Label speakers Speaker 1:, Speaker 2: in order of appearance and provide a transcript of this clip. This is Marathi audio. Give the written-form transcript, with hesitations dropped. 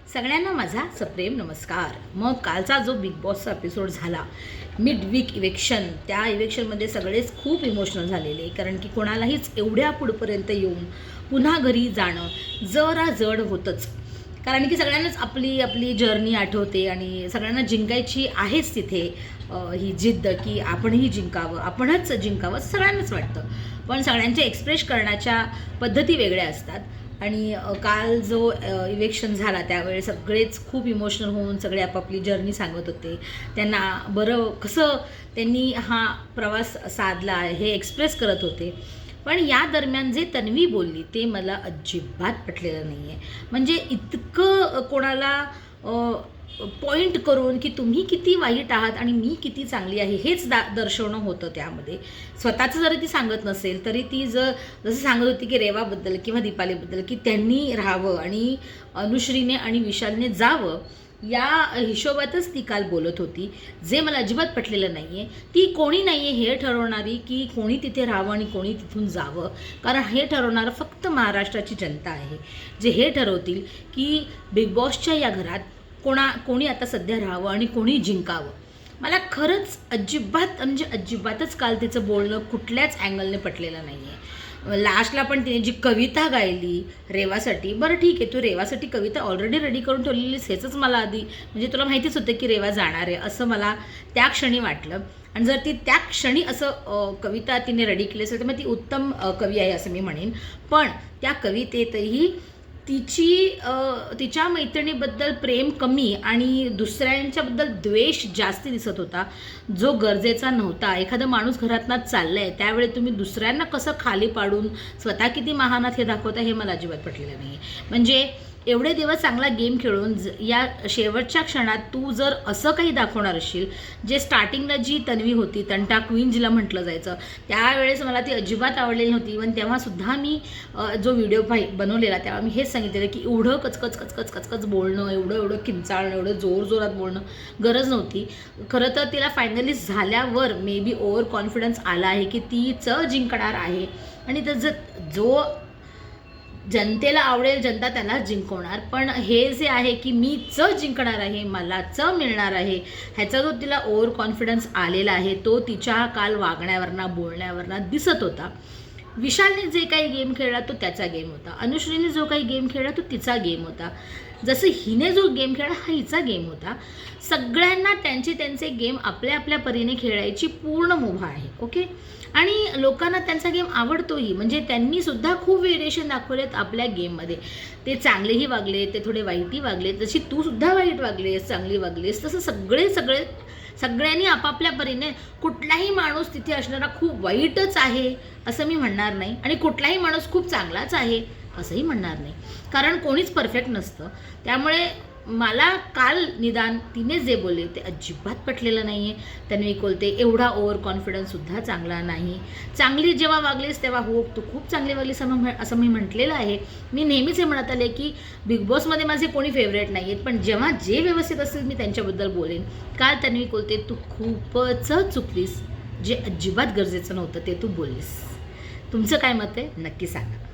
Speaker 1: सगळ्यांना माझा सप्रेम नमस्कार। मग कालचा जो बिग बॉसचा एपिसोड झाला मिड वीक इव्हेक्शन, त्या इव्हेक्शनमध्ये सगळेच खूप इमोशनल झालेले, कारण की कोणालाहीच एवढ्या पुढपर्यंत येऊन पुन्हा घरी जाणं जरा जड होतंच, कारण की सगळ्यांनाच आपली आपली जर्नी आठवते आणि सगळ्यांना जिंकायची आहेच तिथे ही जिद्द की आपणही जिंकावं, आपणच जिंकावं असं सगळ्यांनाच वाटतं। पण सगळ्यांचे एक्सप्रेस करण्याच्या पद्धती वेगळ्या असतात आणि काल जो इव्हेक्शन झाला त्यावेळी सगळेच खूप इमोशनल होऊन सगळे आपापली जर्नी सांगत होते, त्यांना बरं कसं त्यांनी हा प्रवास साधला हे एक्सप्रेस करत होते। पण या दरम्यान जे तन्वी बोलली ते मला अजिबात पटलेलं नाही आहे। म्हणजे इतकं कोणाला पॉईंट करून की तुम्ही किती वाईट आहात आणि मी किती चांगली आहे हेच दर्शवणं होतं त्यामध्ये। स्वतःचं जरी ती सांगत नसेल तरी ती जसं सांगत होती की रेवाबद्दल किंवा दीपालीबद्दल की त्यांनी राहावं आणि अनुश्रीने आणि विशालने जावं, या हिशोबातच ती काल बोलत होती, जे मला अजिबात पटलेलं नाही आहे। ती कोणी नाही आहे हे ठरवणारी की कोणी तिथे राहावं आणि कोणी तिथून जावं, कारण हे ठरवणारं फक्त महाराष्ट्राची जनता आहे, जे हे ठरवतील की बिग बॉसच्या या घरात कोणी आता सध्या राहावं आणि कोणी जिंकावं। मला खरंच अजिबात म्हणजे अजिबातच काल तिचं बोलणं कुठल्याच अँगलने पटलेलं नाही आहे। लास्टला पण तिने जी कविता गायली रेवासाठी, बरं ठीक आहे, तू रेवासाठी कविता ऑलरेडी रेडी करून ठेवलेलीस हेच मला आधी म्हणजे तुला माहितीच होतं की रेवा जाणार आहे असं मला त्या क्षणी वाटलं। आणि जर ती त्या क्षणी असं कविता तिने रेडी केली असेल तर मग ती उत्तम कवी आहे असं मी म्हणेन। पण त्या कवितेतही तिच्या मैत्रिणीबद्दल प्रेम कमी आणि दुसऱ्यांच्याबद्दल द्वेष जास्ती दिसत होता, जो गरजेचा नव्हता। एखादा माणूस घरातनं चालला आहे त्यावेळी तुम्ही दुसऱ्यांना कसं खाली पाडून स्वतः किती महान आहात हे दाखवता, हे मला अजिबात पटलेलं नाही। म्हणजे एवढे दिवस चांगला गेम खेळून या शेवटच्या क्षणात तू जर असं काही दाखवणार असशील, जे स्टार्टिंगला जी तन्वी होती तंटा क्वीन जिला म्हटलं जायचं, त्यावेळेस मला ती अजिबात आवडलेली नव्हती। पण तेव्हासुद्धा मी जो व्हिडिओ बनवलेला तेव्हा मी हेच सांगितलेलं की एवढं कचकच कचकच कचकच बोलणं, एवढं किंचाळणं, एवढं जोरात बोलणं गरज नव्हती। खरं तर तिला फायनली झाल्यावर मे बी ओव्हर कॉन्फिडन्स आला आहे की तीच जिंकणार आहे आणि त्याचं जो जनतेला आवडेल जनता त्यालाच जिंकवणार। पण हे जे आहे की मीच जिंकणार आहे, मलाच मिळणार आहे, ह्याचा जो तिला ओव्हर कॉन्फिडन्स आलेला आहे तो तिच्या काल वागण्यावरनं बोलण्यावरनं दिसत होता। विशालने जे काही गेम खेळला तो त्याचा गेम होता, अनुश्रीने जो काही गेम खेळला तो तिचा गेम होता, जसं हिने जो गेम खेळला हा हिचा गेम होता। सगळ्यांना त्यांचे गेम आपल्या आपल्या परीने खेळायची पूर्ण मुभा आहे, ओके। आणि लोकांना त्यांचा गेम आवडतोही, म्हणजे त्यांनी सुद्धा खूप व्हेरिएशन दाखवलेत आपल्या गेममध्ये। ते चांगलेही वागले, ते थोडे वाईटही वागले, जशी तू सुद्धा वाईट वागलेस चांगली वागलीस तसं सगळ्यांनी आपापल्या परीने। कुठलाही माणूस तिथे असणारा खूप वाईटच आहे असं मी म्हणणार नाही आणि कुठलाही माणूस खूप चांगलाच आहे असंही म्हणणार नाही, कारण कोणीच परफेक्ट नसतं। त्यामुळे मला काल निदान तिने जे बोलले ते अजिबात पटलेलं नाही आहे। तन्वी कोलते एवढा ओव्हर कॉन्फिडन्ससुद्धा चांगला नाही। चांगली जेव्हा वागलीस तेव्हा हो तू खूप चांगली वागलीस असं मी म्हटलेलं आहे। मी नेहमीच हे म्हणत आले की बिग बॉसमध्ये माझे कोणी फेवरेट नाही आहेत, पण जेव्हा जे व्यवस्थित असेल मी त्यांच्याबद्दल बोलेन। काल तन्वी कोलते तू खूपच चुकलीस, जे अजिबात गरजेचं नव्हतं ते तू बोललीस। तुमचं काय मत आहे नक्की सांगा।